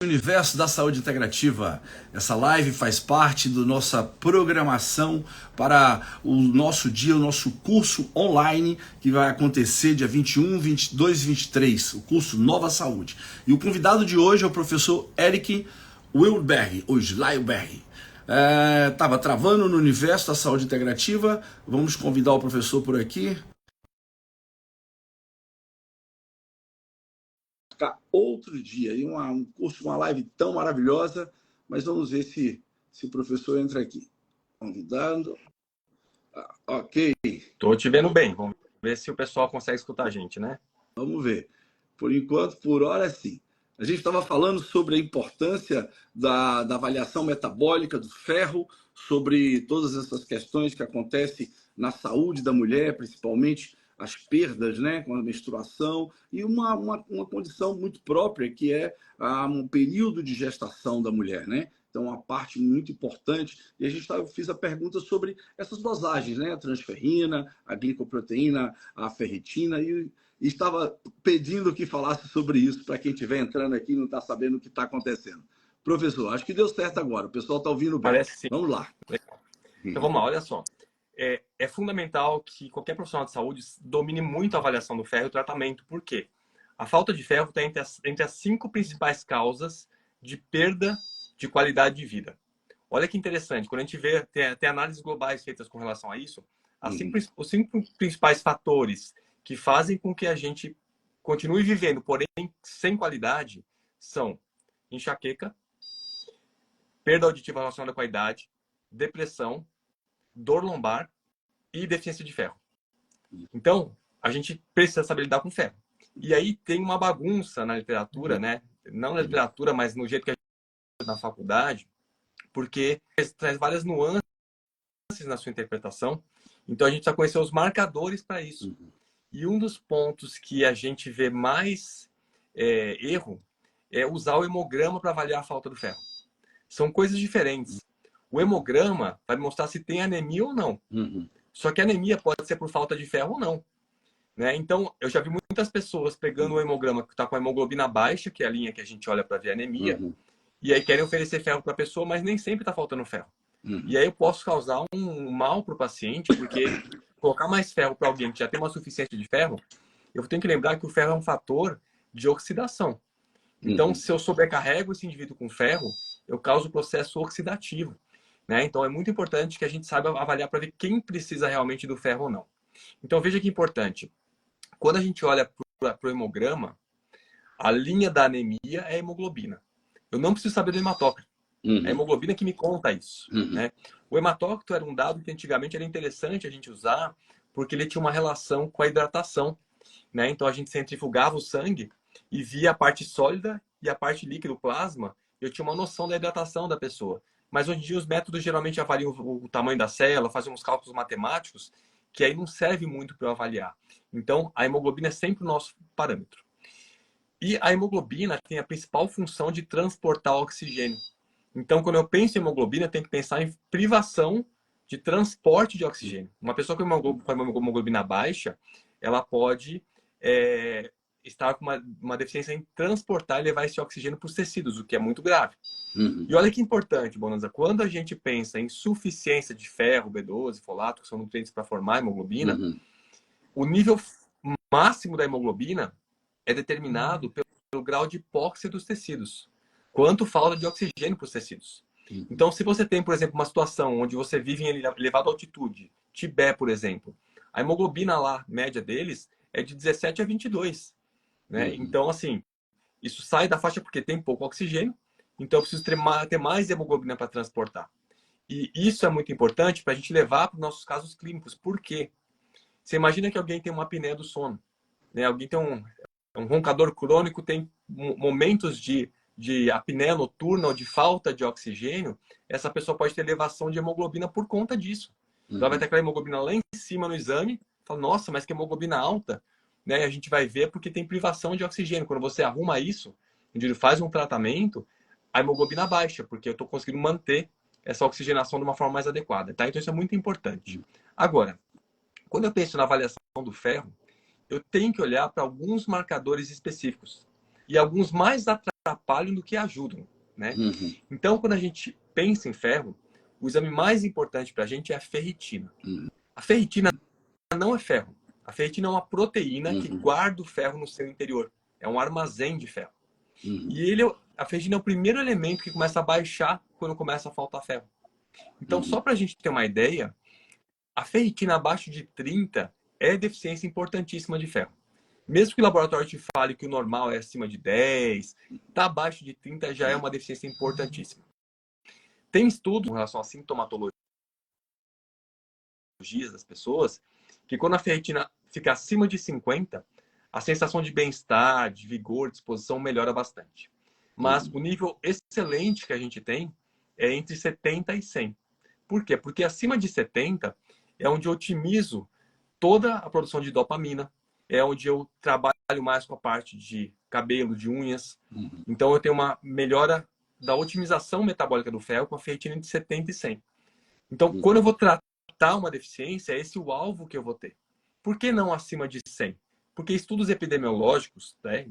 Universo da Saúde Integrativa. Essa live faz parte da nossa programação para o nosso dia, o nosso curso online que vai acontecer dia 21, 22 e 23, o curso Nova Saúde. E o convidado de hoje é o professor Eric Wildberg, ou Schleierberg. Estava travando no Universo da Saúde Integrativa. Vamos convidar o professor por aqui. Outro dia, e um curso, uma live tão maravilhosa, mas vamos ver se o professor entra aqui. Convidando. Ok. Estou te vendo bem. Vamos ver se o pessoal consegue escutar a gente, né? Vamos ver. Por enquanto, por hora, sim. A gente estava falando sobre a importância da avaliação metabólica do ferro, sobre todas essas questões que acontecem na saúde da mulher, principalmente as perdas, né, com a menstruação, e uma condição muito própria, que é um período de gestação da mulher, né? Então, uma parte muito importante. E a gente fiz a pergunta sobre essas dosagens, né? A transferrina, a glicoproteína, a ferritina, e estava pedindo que falasse sobre isso para quem estiver entrando aqui e não está sabendo o que está acontecendo. Professor, acho que deu certo agora. O pessoal está ouvindo bem. Parece sim. Vamos lá. Legal. Então vamos lá, olha só. É fundamental que qualquer profissional de saúde domine muito a avaliação do ferro e o tratamento. Por quê? A falta de ferro está entre as 5 principais causas de perda de qualidade de vida. Olha que interessante, quando a gente vê, tem análises globais feitas com relação a isso, os 5 principais fatores que fazem com que a gente continue vivendo, porém sem qualidade, são enxaqueca, perda auditiva relacionada com a idade, depressão, dor lombar e deficiência de ferro. Então, a gente precisa saber lidar com ferro. E aí tem uma bagunça na literatura, né? Não na literatura, mas no jeito que a gente na faculdade, porque traz várias nuances na sua interpretação. Então, a gente precisa conhecer os marcadores para isso. E um dos pontos que a gente vê mais erro é usar o hemograma para avaliar a falta do ferro. São coisas diferentes. O hemograma vai mostrar se tem anemia ou não. Só que a anemia pode ser por falta de ferro ou não. Né? Então, eu já vi muitas pessoas pegando o hemograma que está com a hemoglobina baixa, que é a linha que a gente olha para ver a anemia, e aí querem oferecer ferro para a pessoa, mas nem sempre está faltando ferro. E aí eu posso causar um mal para o paciente, porque colocar mais ferro para alguém que já tem uma suficiência de ferro, eu tenho que lembrar que o ferro é um fator de oxidação. Então, se eu sobrecarrego esse indivíduo com ferro, eu causo processo oxidativo. Né? Então, é muito importante que a gente saiba avaliar para ver quem precisa realmente do ferro ou não. Então, veja que importante. Quando a gente olha para o hemograma, a linha da anemia é a hemoglobina. Eu não preciso saber do hematócrito. É a hemoglobina que me conta isso. Né? O hematócrito era um dado que antigamente era interessante a gente usar, porque ele tinha uma relação com a hidratação. Né? Então, a gente centrifugava o sangue e via a parte sólida e a parte líquida, o plasma, eu tinha uma noção da hidratação da pessoa. Mas hoje em dia os métodos geralmente avaliam o tamanho da célula, fazem uns cálculos matemáticos, que aí não serve muito para eu avaliar. Então, a hemoglobina é sempre o nosso parâmetro. E a hemoglobina tem a principal função de transportar o oxigênio. Então, quando eu penso em hemoglobina, eu tenho que pensar em privação de transporte de oxigênio. Uma pessoa com uma hemoglobina baixa, ela pode estar com uma deficiência em transportar e levar esse oxigênio para os tecidos, o que é muito grave. E olha que importante, Bonanza, quando a gente pensa em insuficiência de ferro, B12, folato, que são nutrientes para formar a hemoglobina, o nível máximo da hemoglobina é determinado pelo grau de hipóxia dos tecidos. Quanto falta de oxigênio para os tecidos. Então, se você tem, por exemplo, uma situação onde você vive em elevada altitude, Tibete, por exemplo, a hemoglobina lá, média deles, é de 17 a 22. Né? Então, assim, isso sai da faixa porque tem pouco oxigênio, então eu preciso ter mais hemoglobina para transportar. E isso é muito importante para a gente levar para os nossos casos clínicos. Por quê? Você imagina que alguém tem uma apneia do sono. Né? Alguém tem um roncador crônico, tem momentos de apneia noturna ou de falta de oxigênio, essa pessoa pode ter elevação de hemoglobina por conta disso. Ela vai ter aquela hemoglobina lá em cima no exame, fala, nossa, mas que hemoglobina alta. Né? A gente vai ver porque tem privação de oxigênio. Quando você arruma isso, onde ele faz um tratamento, a hemoglobina baixa, porque eu estou conseguindo manter essa oxigenação de uma forma mais adequada. Tá? Então isso é muito importante. Agora, quando eu penso na avaliação do ferro, eu tenho que olhar para alguns marcadores específicos. e alguns mais atrapalham do que ajudam, né? Então, quando a gente pensa em ferro, o exame mais importante para a gente é a ferritina. A ferritina não é ferro. A ferritina é uma proteína que guarda o ferro no seu interior. É um armazém de ferro. E a ferritina é o primeiro elemento que começa a baixar quando começa a faltar ferro. Então, só para a gente ter uma ideia, a ferritina abaixo de 30 é deficiência importantíssima de ferro. Mesmo que o laboratório te fale que o normal é acima de 10, tá abaixo de 30 já é uma deficiência importantíssima. Tem estudos em relação à sintomatologia das pessoas que quando a ferritina fica acima de 50, a sensação de bem-estar, de vigor, disposição melhora bastante. Mas o nível excelente que a gente tem é entre 70 e 100. Por quê? Porque acima de 70 é onde eu otimizo toda a produção de dopamina, é onde eu trabalho mais com a parte de cabelo, de unhas. Então eu tenho uma melhora da otimização metabólica do ferro com a ferritina entre 70 e 100. Então, quando eu vou tratar uma deficiência, é esse o alvo que eu vou ter. Por que não acima de 100? Porque estudos epidemiológicos, né,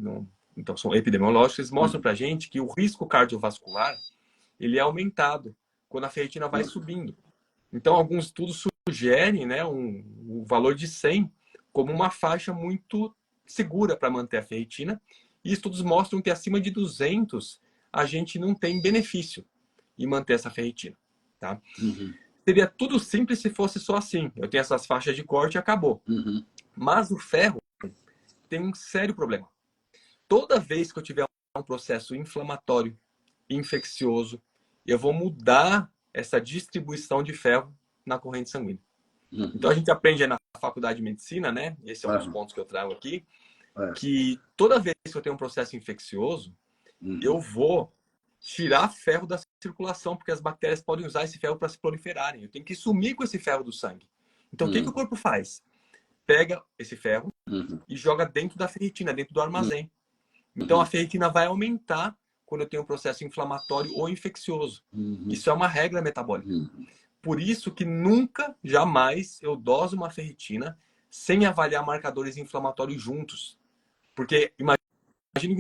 então são epidemiológicos, eles mostram pra gente que o risco cardiovascular ele é aumentado quando a ferritina vai subindo. Então, alguns estudos sugerem, né, um valor de 100 como uma faixa muito segura para manter a ferritina. E estudos mostram que acima de 200 a gente não tem benefício em manter essa ferritina. Tá? Seria tudo simples se fosse só assim. Eu tenho essas faixas de corte e acabou. Mas o ferro tem um sério problema. Toda vez que eu tiver um processo inflamatório, infeccioso, eu vou mudar essa distribuição de ferro na corrente sanguínea. Então a gente aprende na faculdade de medicina, né? Esse é um dos pontos que eu trago aqui, que toda vez que eu tenho um processo infeccioso, eu vou tirar ferro da circulação, porque as bactérias podem usar esse ferro para se proliferarem. Eu tenho que sumir com esse ferro do sangue. Então o que o corpo faz? Pega esse ferro e joga dentro da ferritina, dentro do armazém. Então a ferritina vai aumentar quando eu tenho um processo inflamatório ou infeccioso. Isso é uma regra metabólica. Por isso que nunca, jamais, eu doso uma ferritina sem avaliar marcadores inflamatórios juntos. Porque imagina que o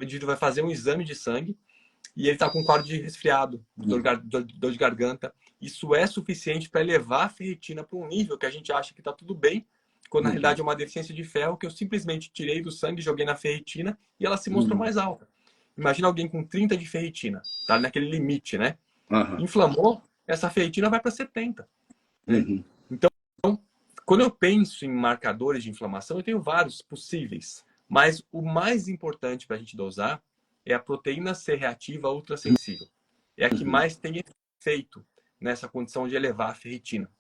indivíduo vai fazer um exame de sangue e ele está com um quadro de resfriado, dor de garganta. Isso é suficiente para elevar a ferritina para um nível que a gente acha que está tudo bem, quando na realidade é uma deficiência de ferro que eu simplesmente tirei do sangue, joguei na ferritina e ela se mostrou mais alta. Imagina alguém com 30 de ferritina, tá naquele limite, né? Inflamou, essa ferritina vai para 70. Né? Então, quando eu penso em marcadores de inflamação, eu tenho vários possíveis. Mas o mais importante para a gente dosar é a proteína C reativa ultrassensível. É a que mais tem efeito nessa condição de elevar a ferritina.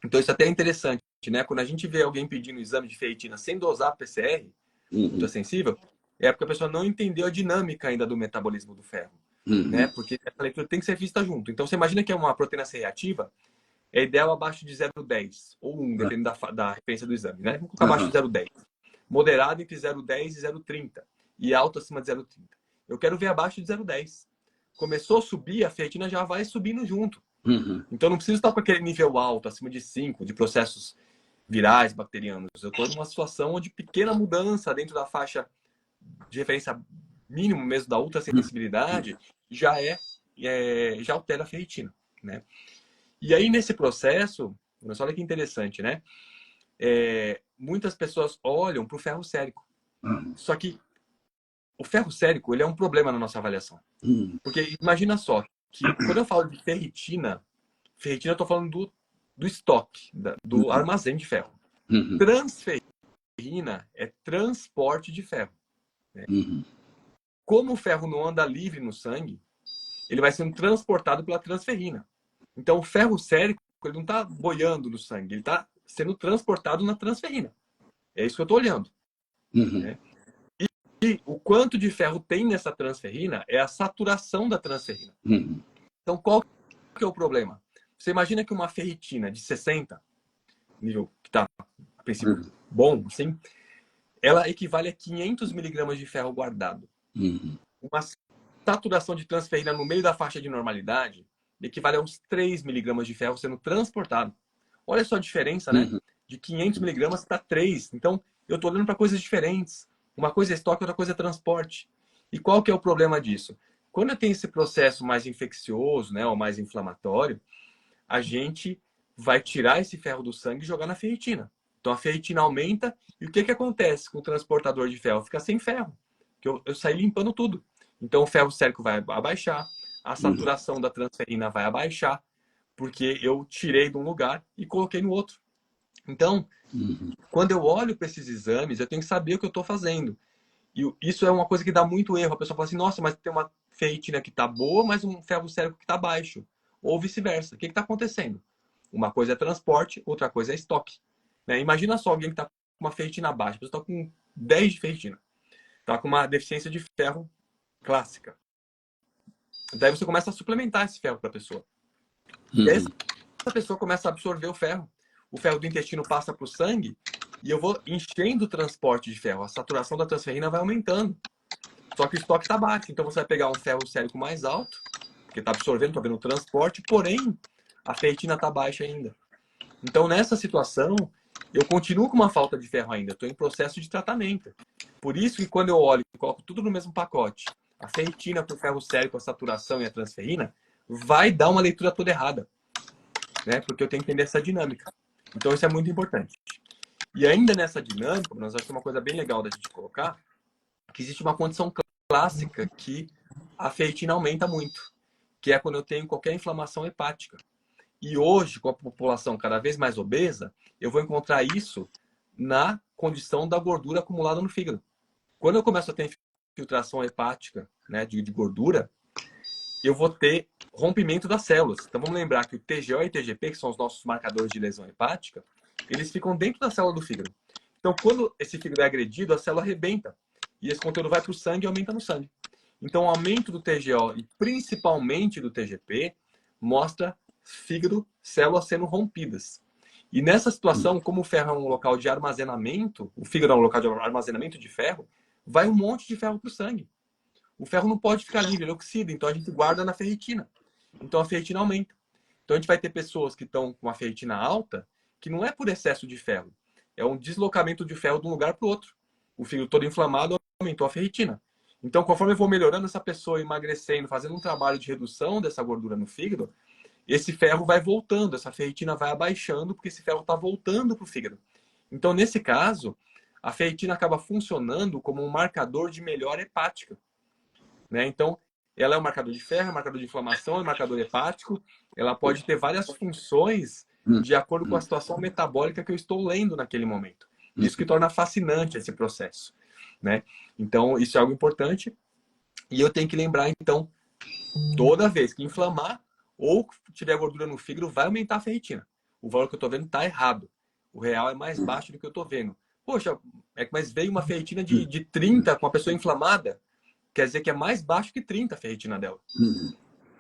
Então, isso até é interessante, né? Quando a gente vê alguém pedindo exame de ferritina sem dosar PCR ultrassensível, é porque a pessoa não entendeu a dinâmica ainda do metabolismo do ferro. Né? Porque essa leitura tem que ser vista junto. Então, você imagina que é uma proteína C reativa, é ideal abaixo de 0,10 ou 1, dependendo da referência do exame. Né? Vamos colocar abaixo de 0,10. Moderado entre 0,10 e 0,30. E alto acima de 0,30. Eu quero ver abaixo de 0,10. Começou a subir, a ferritina já vai subindo junto. Então, não preciso estar com aquele nível alto, acima de 5, de processos virais, bacterianos. Eu estou numa situação onde pequena mudança dentro da faixa de referência mínimo mesmo da ultrassensibilidade já altera a ferritina, né? E aí nesse processo, olha que interessante, né? Muitas pessoas olham para o ferro sérico. Só que o ferro sérico ele é um problema na nossa avaliação. Porque imagina só que quando eu falo de ferritina eu estou falando do estoque, do armazém de ferro. Transferrina é transporte de ferro. Né? Como o ferro não anda livre no sangue, ele vai sendo transportado pela transferrina. Então, o ferro sérico ele não está boiando no sangue, ele está sendo transportado na transferrina. É isso que eu estou olhando. Né? E o quanto de ferro tem nessa transferrina é a saturação da transferrina. Então, qual que é o problema? Você imagina que uma ferritina de 60, nível que está, a princípio, bom, assim, ela equivale a 500 miligramas de ferro guardado. Uma saturação de transferrina no meio da faixa de normalidade equivale a uns 3 miligramas de ferro sendo transportado. Olha só a diferença, né? De 500 miligramas para 3. Então, eu estou olhando para coisas diferentes. Uma coisa é estoque, outra coisa é transporte. E qual que é o problema disso? Quando eu tenho esse processo mais infeccioso, né, ou mais inflamatório, a gente vai tirar esse ferro do sangue e jogar na ferritina. Então a ferritina aumenta e o que acontece com o transportador de ferro? Fica sem ferro, que eu saí limpando tudo. Então o ferro sérico vai abaixar, a saturação da transferrina vai abaixar, porque eu tirei de um lugar e coloquei no outro. Então, quando eu olho para esses exames, eu tenho que saber o que eu estou fazendo. E isso é uma coisa que dá muito erro. A pessoa fala assim, nossa, mas tem uma ferritina que está boa, mas um ferro sérico que está baixo. Ou vice-versa. O que está acontecendo? Uma coisa é transporte, outra coisa é estoque. Né? Imagina só alguém que está com uma ferritina baixa. A pessoa está com 10 de ferritina. Está com uma deficiência de ferro clássica. Daí você começa a suplementar esse ferro para a pessoa. E aí essa pessoa começa a absorver o ferro do intestino passa para o sangue e eu vou enchendo o transporte de ferro. A saturação da transferrina vai aumentando. Só que o estoque está baixo. Então você vai pegar um ferro sérico mais alto, porque está absorvendo, está vendo o transporte, porém a ferritina está baixa ainda. Então nessa situação, eu continuo com uma falta de ferro ainda. Estou em processo de tratamento. Por isso que quando eu olho e coloco tudo no mesmo pacote, a ferritina com o ferro sérico, a saturação e a transferrina, vai dar uma leitura toda errada. Né? Porque eu tenho que entender essa dinâmica. Então isso é muito importante. E ainda nessa dinâmica, nós acho que é uma coisa bem legal da gente colocar, que existe uma condição clássica que a ferritina aumenta muito, que é quando eu tenho qualquer inflamação hepática. E hoje, com a população cada vez mais obesa, eu vou encontrar isso na condição da gordura acumulada no fígado. Quando eu começo a ter infiltração hepática, né, de gordura, eu vou ter rompimento das células. Então vamos lembrar que o TGO e TGP, que são os nossos marcadores de lesão hepática, eles ficam dentro da célula do fígado. Então quando esse fígado é agredido, a célula arrebenta. E esse conteúdo vai para o sangue e aumenta no sangue. Então o aumento do TGO e principalmente do TGP mostra fígado, células sendo rompidas. E nessa situação, como o ferro é um local de armazenamento, o fígado é um local de armazenamento de ferro, vai um monte de ferro para o sangue. O ferro não pode ficar livre, ele oxida, então a gente guarda na ferritina. Então a ferritina aumenta. Então a gente vai ter pessoas que estão com a ferritina alta, que não é por excesso de ferro, é um deslocamento de ferro de um lugar para o outro. O fígado todo inflamado aumentou a ferritina. Então, conforme eu vou melhorando essa pessoa, emagrecendo, fazendo um trabalho de redução dessa gordura no fígado, esse ferro vai voltando, essa ferritina vai abaixando, porque esse ferro está voltando para o fígado. Então, nesse caso, a ferritina acaba funcionando como um marcador de melhora hepática. Né? Então, ela é um marcador de ferro, é um marcador de inflamação, é um marcador hepático. Ela pode ter várias funções de acordo com a situação metabólica que eu estou lendo naquele momento. Isso que torna fascinante esse processo. Né? Então, isso é algo importante. E eu tenho que lembrar, então, toda vez que inflamar ou tiver gordura no fígado, vai aumentar a ferritina. O valor que eu estou vendo está errado. O real é mais baixo do que eu estou vendo. Poxa, mas veio uma ferritina de 30 com a pessoa inflamada. Quer dizer que é mais baixo que 30 a ferritina dela.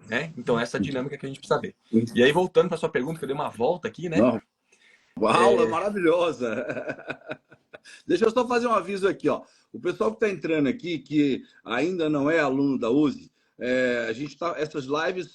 Né? Então, essa dinâmica que a gente precisa ver. E aí, voltando para a sua pergunta, que eu dei uma volta aqui, né? Uma aula maravilhosa. Deixa eu só fazer um aviso aqui, ó. O pessoal que está entrando aqui, que ainda não é aluno da USE, essas lives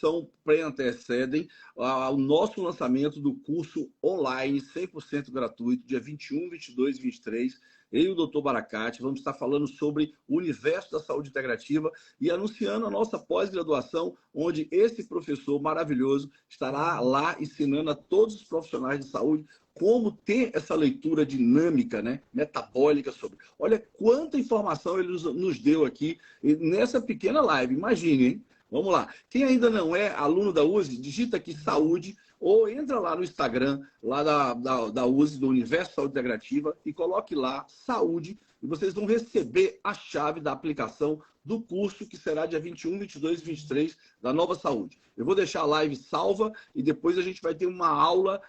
antecedem ao nosso lançamento do curso online 100% gratuito, dia 21, 22 e 23. Eu e o Dr. Baracate vamos estar falando sobre o universo da saúde integrativa e anunciando a nossa pós-graduação, onde esse professor maravilhoso estará lá ensinando a todos os profissionais de saúde como ter essa leitura dinâmica, né, metabólica sobre. Olha quanta informação ele nos deu aqui nessa pequena live. Imagine, hein? Vamos lá. Quem ainda não é aluno da USE, digita aqui saúde ou entra lá no Instagram, lá da USE, do Universo Saúde Integrativa, e coloque lá saúde, e vocês vão receber a chave da aplicação do curso, que será dia 21, 22 e 23 da Nova Saúde. Eu vou deixar a live salva e depois a gente vai ter uma aula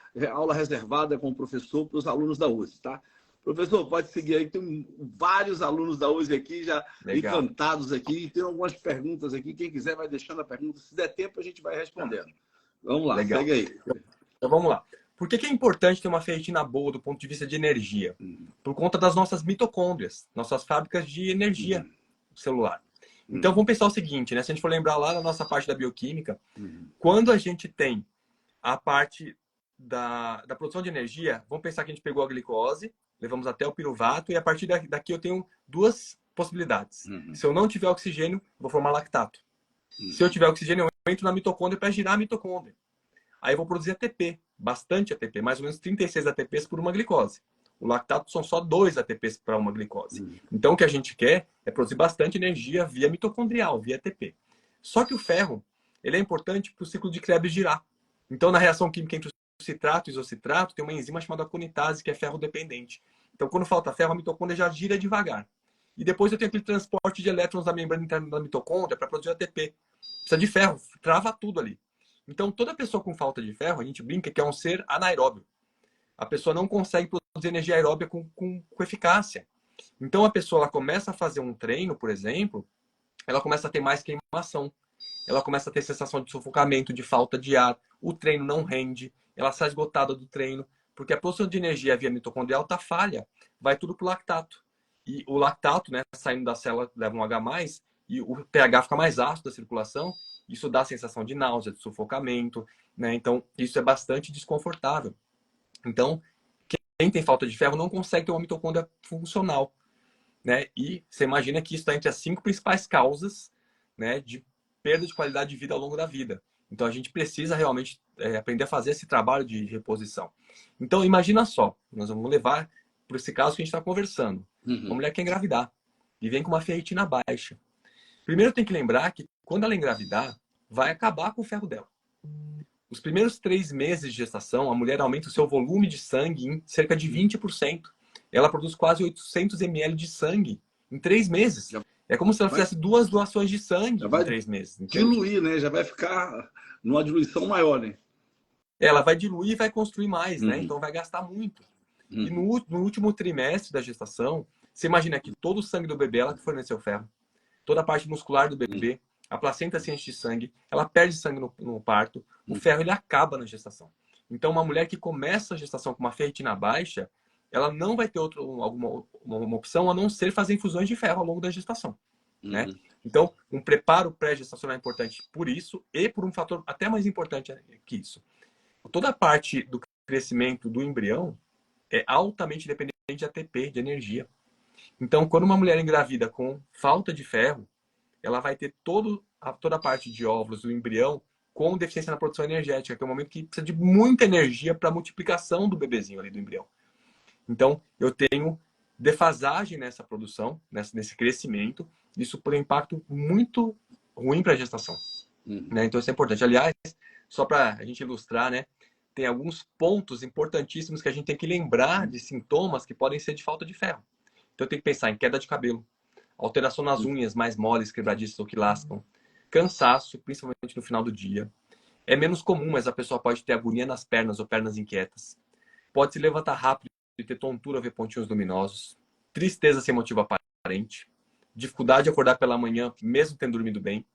reservada com o professor para os alunos da USE, tá? Professor, pode seguir aí, tem vários alunos da USE aqui já encantados aqui, tem algumas perguntas aqui, quem quiser vai deixando a pergunta, se der tempo a gente vai respondendo. Vamos lá, Legal. segue aí. Então vamos lá. Por que é importante ter uma ferritina boa do ponto de vista de energia? Por conta das nossas mitocôndrias, nossas fábricas de energia celular. Então vamos pensar o seguinte, né? Se a gente for lembrar lá na nossa parte da bioquímica, quando a gente tem a parte da produção de energia, vamos pensar que a gente pegou a glicose, levamos até o piruvato, e a partir daqui eu tenho duas possibilidades. Uhum. Se eu não tiver oxigênio, eu vou formar lactato. Uhum. Se eu tiver oxigênio, eu entro na mitocôndria para girar a mitocôndria. Aí eu vou produzir ATP, bastante ATP, mais ou menos 36 ATPs por uma glicose. O lactato são só 2 ATPs para uma glicose. Uhum. Então o que a gente quer é produzir bastante energia via mitocondrial, via ATP. Só que o ferro, ele é importante para o ciclo de Krebs girar. Então na reação química entre o citrato e o isocitrato, tem uma enzima chamada conitase, que é ferro dependente. Então quando falta ferro, a mitocôndria já gira devagar. E depois eu tenho aquele transporte de elétrons da membrana interna da mitocôndria para produzir ATP. Precisa de ferro, trava tudo ali. Então, toda pessoa com falta de ferro, a gente brinca que é um ser anaeróbio. A pessoa não consegue produzir energia aeróbia com eficácia. Então, a pessoa ela começa a fazer um treino, por exemplo, ela começa a ter mais queimação. Ela começa a ter sensação de sufocamento, de falta de ar. O treino não rende. Ela sai esgotada do treino. Porque a produção de energia via mitocondrial está falha. Vai tudo para o lactato. E o lactato, né, saindo da célula, leva um H+, e o pH fica mais ácido da circulação. Isso dá a sensação de náusea, de sufocamento, né? Então, isso é bastante desconfortável. Então, quem tem falta de ferro não consegue ter uma mitocôndria funcional, né? E você imagina que isso está entre as 5 principais causas, né, de perda de qualidade de vida ao longo da vida. Então, a gente precisa realmente aprender a fazer esse trabalho de reposição. Então, imagina só, nós vamos levar para esse caso que a gente está conversando. Uma mulher quer engravidar e vem com uma ferritina baixa. Primeiro tem que lembrar que quando ela engravidar, vai acabar com o ferro dela. Os primeiros 3 meses de gestação, a mulher aumenta o seu volume de sangue em cerca de 20%. Ela produz quase 800 ml de sangue em 3 meses. É como se ela fizesse 2 doações de sangue em 3 meses. Diluir, né? Já vai ficar numa diluição maior, né? Ela vai diluir e vai construir mais, né? Então vai gastar muito. E no último trimestre da gestação, você imagina que todo o sangue do bebê, ela que forneceu ferro, toda a parte muscular do bebê, a placenta se enche de sangue, ela perde sangue no parto, o ferro ele acaba na gestação. Então, uma mulher que começa a gestação com uma ferritina baixa, ela não vai ter uma opção a não ser fazer infusões de ferro ao longo da gestação, né? Então, um preparo pré-gestacional é importante por isso e por um fator até mais importante que isso. Toda a parte do crescimento do embrião é altamente dependente de ATP, de energia. Então, quando uma mulher engravida com falta de ferro, ela vai ter toda a parte de óvulos do embrião com deficiência na produção energética, que é um momento que precisa de muita energia para a multiplicação do bebezinho ali do embrião. Então, eu tenho defasagem nessa produção, nesse crescimento. Isso por um impacto muito ruim para a gestação. Né? Então, isso é importante. Aliás, só para a gente ilustrar, né, tem alguns pontos importantíssimos que a gente tem que lembrar de sintomas que podem ser de falta de ferro. Então, eu tenho que pensar em queda de cabelo, alteração nas unhas mais moles, quebradiças ou que lascam, cansaço, principalmente no final do dia. É menos comum, mas a pessoa pode ter agonia nas pernas ou pernas inquietas. Pode se levantar rápido e ter tontura ou ver pontinhos luminosos. Tristeza sem motivo aparente. Dificuldade de acordar pela manhã, mesmo tendo dormido bem.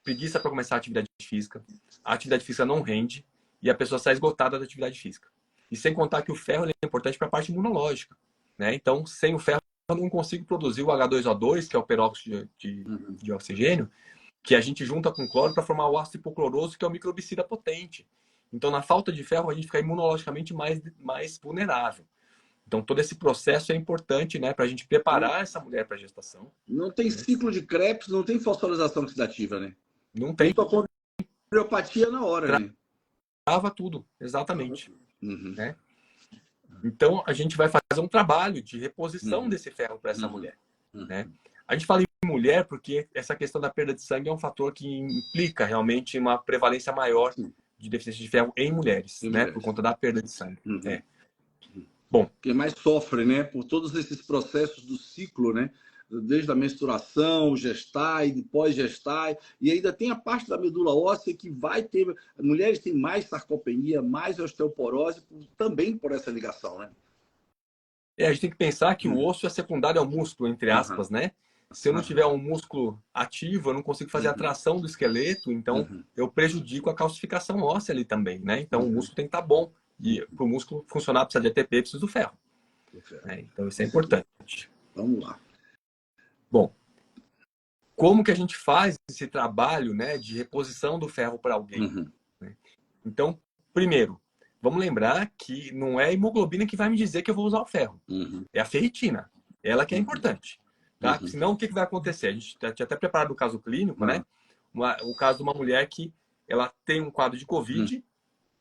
Preguiça para começar a atividade física. A atividade física não rende e a pessoa sai esgotada da atividade física. E sem contar que o ferro é importante para a parte imunológica, né? Então, sem o ferro, eu não consigo produzir o H2O2, que é o peróxido de oxigênio, que a gente junta com cloro para formar o ácido hipocloroso, que é o microbicida potente. Então, na falta de ferro, a gente fica imunologicamente mais vulnerável. Então, todo esse processo é importante, né, para a gente preparar essa mulher para a gestação. Não tem ciclo de Krebs, não tem fosforilação oxidativa, né? Não tem. Homeopatia na hora, né? Trava tudo, exatamente. Né? Então, a gente vai fazer um trabalho de reposição desse ferro para essa mulher. Né? A gente fala em mulher porque essa questão da perda de sangue é um fator que implica realmente uma prevalência maior de deficiência de ferro em mulheres, né? Por conta da perda de sangue. Bom, quem mais sofre, né? Por todos esses processos do ciclo, né? Desde a menstruação, gestar e pós-gestar, e ainda tem a parte da medula óssea que vai ter... Mulheres têm mais sarcopenia, mais osteoporose, também por essa ligação, né? A gente tem que pensar que o osso é secundário ao músculo, entre aspas, né? Se eu não tiver um músculo ativo, eu não consigo fazer a tração do esqueleto, então eu prejudico a calcificação óssea ali também, né? Então o músculo tem que estar bom. E para o músculo funcionar, precisa de ATP, precisa do ferro. Então isso é importante. Vamos lá. Bom, como que a gente faz esse trabalho, né, de reposição do ferro para alguém? Então, primeiro, vamos lembrar que não é a hemoglobina que vai me dizer que eu vou usar o ferro. É a ferritina. Ela que é importante. tá? Senão, o que vai acontecer? A gente tinha até preparado o caso clínico, né? O caso de uma mulher que ela tem um quadro de Covid,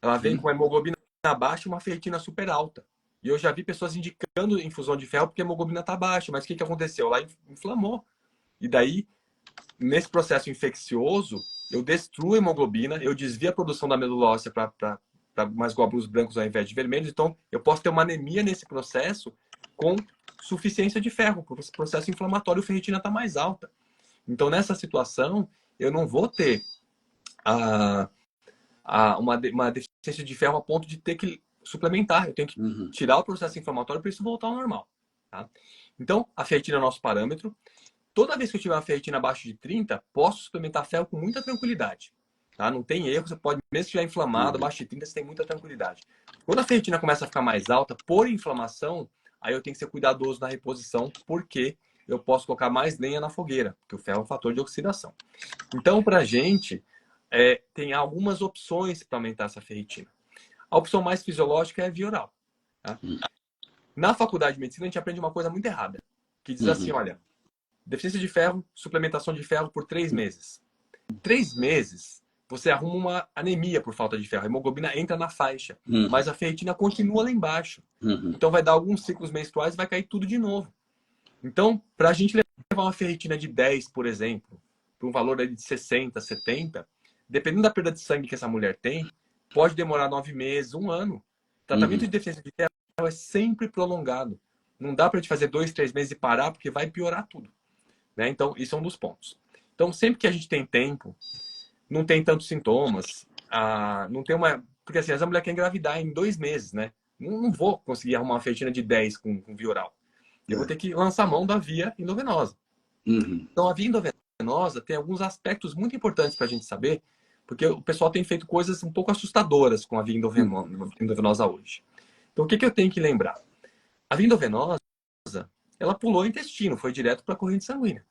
ela vem com a hemoglobina baixa e uma ferritina super alta. E eu já vi pessoas indicando infusão de ferro porque a hemoglobina está baixa. Mas o que aconteceu? Ela inflamou. E daí, nesse processo infeccioso, eu destruo a hemoglobina, eu desvio a produção da medula óssea para mais glóbulos brancos ao invés de vermelhos. Então, eu posso ter uma anemia nesse processo com suficiência de ferro, porque esse processo inflamatório, a ferritina está mais alta. Então, nessa situação, eu não vou ter uma deficiência de ferro a ponto de ter que suplementar. Eu tenho que tirar o processo inflamatório para isso voltar ao normal. Tá? Então, a ferritina é o nosso parâmetro. Toda vez que eu tiver uma ferritina abaixo de 30, posso suplementar ferro com muita tranquilidade. Tá? Não tem erro, você pode, mesmo se estiver inflamado, abaixo de 30, você tem muita tranquilidade. Quando a ferritina começa a ficar mais alta, por inflamação, aí eu tenho que ser cuidadoso na reposição, porque eu posso colocar mais lenha na fogueira, porque o ferro é um fator de oxidação. Então, para a gente, tem algumas opções para aumentar essa ferritina. A opção mais fisiológica é a via oral. Tá? Na faculdade de medicina, a gente aprende uma coisa muito errada, que diz assim, olha, deficiência de ferro, suplementação de ferro por 3 meses. 3 meses, você arruma uma anemia por falta de ferro. A hemoglobina entra na faixa, mas a ferritina continua lá embaixo. Então vai dar alguns ciclos menstruais e vai cair tudo de novo. Então, para a gente levar uma ferritina de 10, por exemplo, para um valor de 60, 70, dependendo da perda de sangue que essa mulher tem, pode demorar 9 meses, 1 ano. O tratamento de deficiência de ferro é sempre prolongado. Não dá para te fazer 2, 3 meses e parar, porque vai piorar tudo. Né? Então, isso é um dos pontos. Então, sempre que a gente tem tempo, não tem tantos sintomas, não tem uma... Porque assim, essa mulher quer engravidar em 2 meses, né? Não vou conseguir arrumar uma ferritina de 10 com via oral. Eu vou ter que lançar mão da via endovenosa. Então, a via endovenosa tem alguns aspectos muito importantes para a gente saber, porque o pessoal tem feito coisas um pouco assustadoras com a via endovenosa hoje. Então, o que eu tenho que lembrar? A via endovenosa, ela pulou o intestino, foi direto para a corrente sanguínea.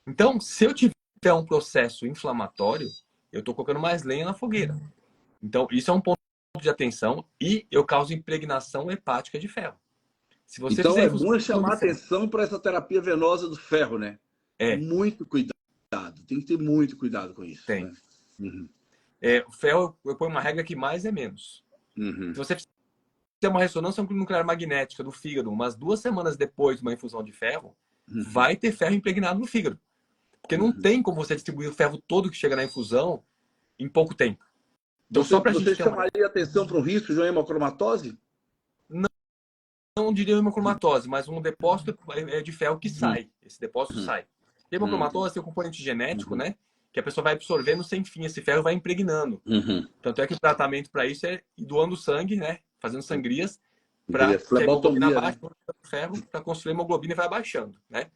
Então, se eu tiver um processo inflamatório, eu estou colocando mais lenha na fogueira. Então, isso é um ponto de atenção e eu causo impregnação hepática de ferro. Se você Então, fizer é bom infusão chamar de ferro, atenção para essa terapia venosa do ferro, né? Muito cuidado. Tem que ter muito cuidado com isso. Tem. Né? O ferro, eu ponho uma regra que mais é menos. Se você fizer uma ressonância nuclear magnética do fígado umas 2 semanas depois de uma infusão de ferro, vai ter ferro impregnado no fígado. Porque não tem como você distribuir o ferro todo que chega na infusão em pouco tempo. Então, só para a gente ter chamaria atenção para um risco de uma hemocromatose? Não diria hemocromatose, mas um depósito de ferro que sai. Esse depósito sai. Hemocromatose tem um componente genético, né? Que a pessoa vai absorvendo sem fim esse ferro e vai impregnando. Tanto é que o tratamento para isso é doando sangue, né? Fazendo sangrias para que a hemoglobina baixe, né? O ferro para construir a hemoglobina e vai baixando, né?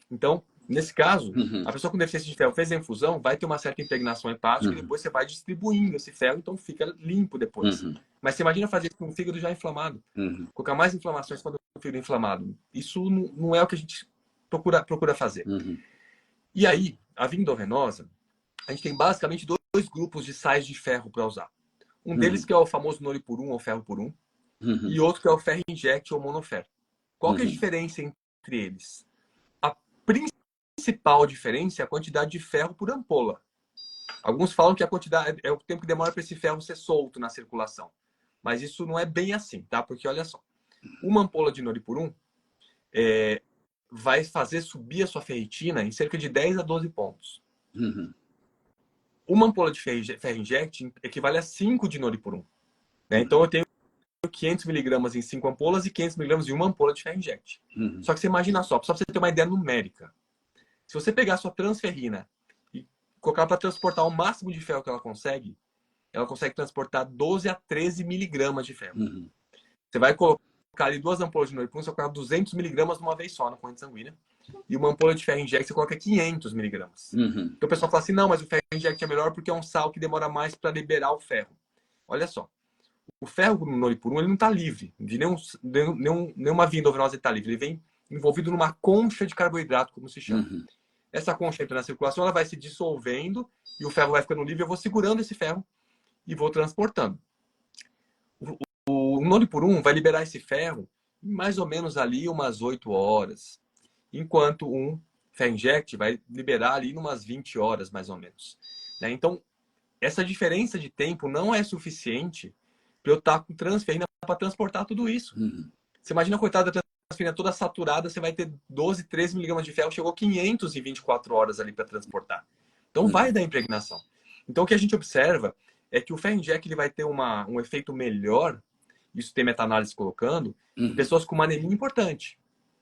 Então, nesse caso, a pessoa com deficiência de ferro fez a infusão, vai ter uma certa impregnação hepática e depois você vai distribuindo esse ferro, então fica limpo depois. Mas você imagina fazer isso com o fígado já inflamado. Colocar mais inflamações quando o fígado é inflamado. Isso não é o que a gente procura fazer. E aí, a via endovenosa, a gente tem basicamente 2 grupos de sais de ferro para usar. Um deles que é o famoso nori por 1 ou ferro por 1, e outro que é o ferro inject ou monofer. Qual que é a diferença entre eles? A principal diferença é a quantidade de ferro por ampola. Alguns falam que a quantidade é o tempo que demora para esse ferro ser solto na circulação. Mas isso não é bem assim, tá? Porque olha só, uma ampola de nori por 1 vai fazer subir a sua ferritina em cerca de 10 a 12 pontos. Uma ampola de ferro inject equivale a 5 de nori por 1. Né? Então eu tenho 500 miligramas em 5 ampolas e 500 miligramas em uma ampola de ferro inject. Só que você imagina só para você ter uma ideia numérica. Se você pegar a sua transferrina e colocar para transportar o máximo de ferro que ela consegue transportar 12 a 13 miligramas de ferro. Você vai colocar ali 2 ampolas de nori por 1, você coloca 200 miligramas de uma vez só na corrente sanguínea. E uma ampola de ferro inject você coloca 500 miligramas. Então o pessoal fala assim, não, mas o ferro inject é melhor porque é um sal que demora mais para liberar o ferro. Olha só, o ferro no nori por 1 ele não está livre, de nenhuma via endovenosa ele está livre, ele vem envolvido numa concha de carboidrato, como se chama. Essa concha entra na circulação, ela vai se dissolvendo e o ferro vai ficando livre, eu vou segurando esse ferro e vou transportando. O nori por 1 vai liberar esse ferro em mais ou menos ali umas 8 horas, enquanto um ferro inject vai liberar ali em umas 20 horas, mais ou menos. Né? Então, essa diferença de tempo não é suficiente para eu estar com transferina para transportar tudo isso. Você imagina a coitada da transferina toda saturada, você vai ter 12, 13 miligramas de ferro, chegou 500 em 24 horas ali para transportar. Então, vai dar impregnação. Então, o que a gente observa é que o ferro inject ele vai ter um efeito melhor, isso tem meta-análise colocando, em pessoas com uma anemia importante.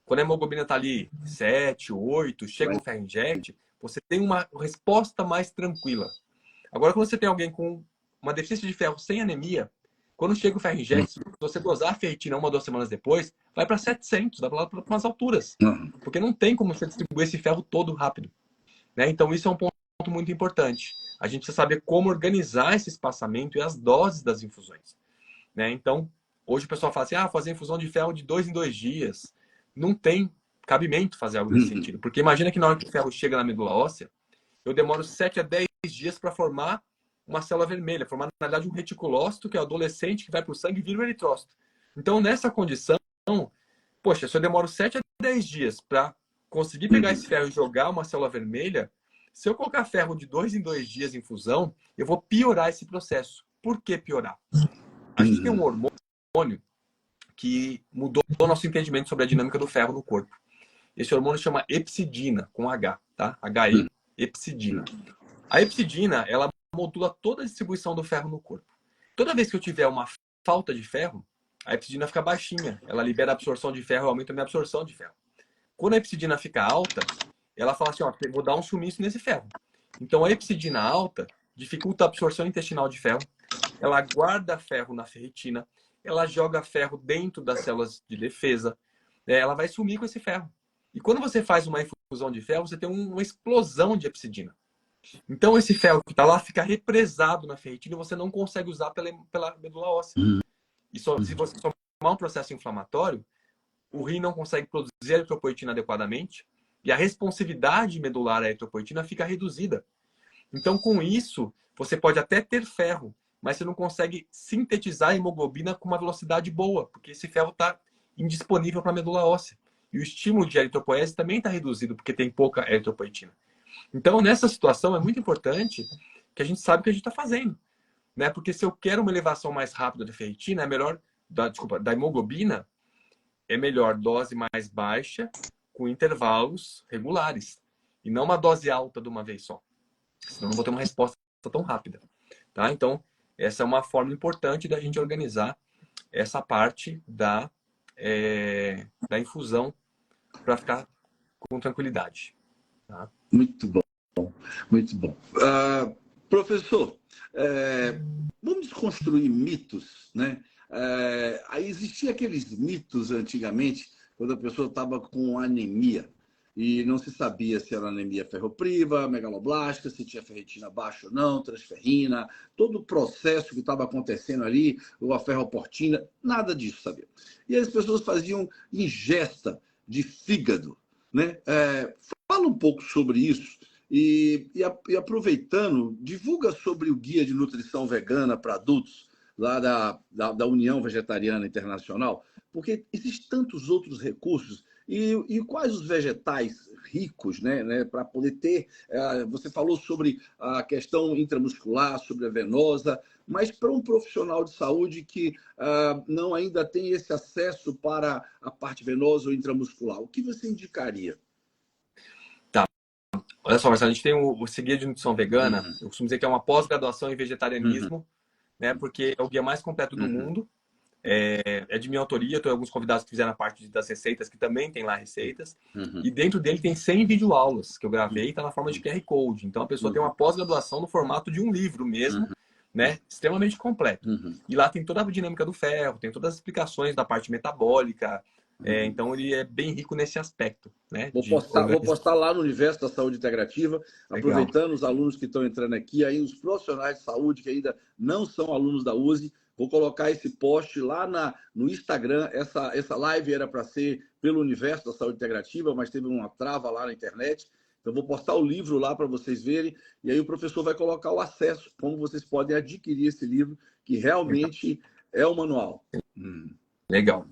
Quando a hemoglobina está ali 7, 8, chega o ferro inject, você tem uma resposta mais tranquila. Agora, quando você tem alguém com uma deficiência de ferro sem anemia, quando chega o ferro inject, se você dosar a ferritina 1 ou 2 semanas depois, vai para 700, vai para umas alturas. Porque não tem como você distribuir esse ferro todo rápido. Né? Então, isso é um ponto muito importante. A gente precisa saber como organizar esse espaçamento e as doses das infusões. Né? Então, hoje o pessoal fala assim, fazer infusão de ferro de 2 em 2 dias. Não tem cabimento fazer algo nesse sentido. Porque imagina que na hora que o ferro chega na medula óssea, eu demoro 7 a 10 dias para formar uma célula vermelha, formar, na verdade, um reticulócito, que é o adolescente que vai para o sangue e vira um eritrócito. Então, nessa condição, poxa, se eu demoro 7 a 10 dias para conseguir pegar esse ferro e jogar uma célula vermelha, se eu colocar ferro de 2 em 2 dias em infusão, eu vou piorar esse processo. Por que piorar? A gente tem um hormônio que mudou o nosso entendimento sobre a dinâmica do ferro no corpo. Esse hormônio chama epsidina, com H, tá? HE, epsidina. A epsidina, ela modula toda a distribuição do ferro no corpo. Toda vez que eu tiver uma falta de ferro, a epsidina fica baixinha. Ela libera a absorção de ferro e aumenta a minha absorção de ferro. Quando a epsidina fica alta, ela fala assim, vou dar um sumiço nesse ferro. Então, a epsidina alta dificulta a absorção intestinal de ferro, ela guarda ferro na ferritina, ela joga ferro dentro das células de defesa, ela vai sumir com esse ferro. E quando você faz uma infusão de ferro, você tem uma explosão de epsidina. Então, esse ferro que está lá fica represado na ferritina e você não consegue usar pela medula óssea. E se você tomar um processo inflamatório, o rim não consegue produzir a eritropoetina adequadamente e a responsividade medular à eritropoetina fica reduzida. Então, com isso, você pode até ter ferro, mas você não consegue sintetizar a hemoglobina com uma velocidade boa, porque esse ferro está indisponível para a medula óssea. E o estímulo de eritropoese também está reduzido, porque tem pouca eritropoetina. Então, nessa situação, é muito importante que a gente saiba o que a gente está fazendo. Né? Porque se eu quero uma elevação mais rápida da ferritina, é melhor, da hemoglobina, é melhor dose mais baixa, com intervalos regulares. E não uma dose alta de uma vez só. Senão não vou ter uma resposta tão rápida. Tá? Então, essa é uma forma importante da gente organizar essa parte da infusão para ficar com tranquilidade. Tá? Muito bom, muito bom. Professor, vamos desconstruir mitos, né? Aí existiam aqueles mitos antigamente, quando a pessoa estava com anemia e não se sabia se era anemia ferropriva, megaloblástica, se tinha ferritina baixa ou não, transferrina, todo o processo que estava acontecendo ali, ou a ferroportina, nada disso sabia. E as pessoas faziam ingesta de fígado, né? Fala um pouco sobre isso e aproveitando, divulga sobre o Guia de Nutrição Vegana para Adultos, lá da União Vegetariana Internacional, porque existem tantos outros recursos e quais os vegetais ricos, né, para poder ter... Você falou sobre a questão intramuscular, sobre a venosa, mas para um profissional de saúde que não ainda tem esse acesso para a parte venosa ou intramuscular, o que você indicaria? Olha só, Marcelo, a gente tem o Guia de Nutrição Vegana, eu costumo dizer que é uma pós-graduação em vegetarianismo, né, porque é o guia mais completo do mundo, é de minha autoria, tem alguns convidados que fizeram a parte das receitas, que também tem lá receitas, e dentro dele tem 100 videoaulas que eu gravei, e está na forma de QR Code, então a pessoa tem uma pós-graduação no formato de um livro mesmo, né, extremamente completo. E lá tem toda a dinâmica do ferro, tem todas as explicações da parte metabólica, então ele é bem rico nesse aspecto. Né, vou postar lá no Universo da Saúde Integrativa, aproveitando os alunos que estão entrando aqui, aí os profissionais de saúde que ainda não são alunos da USE, vou colocar esse post lá no Instagram. Essa live era para ser pelo Universo da Saúde Integrativa, mas teve uma trava lá na internet. Então, vou postar o livro lá para vocês verem, e aí o professor vai colocar o acesso, como vocês podem adquirir esse livro, que realmente é o manual. Legal.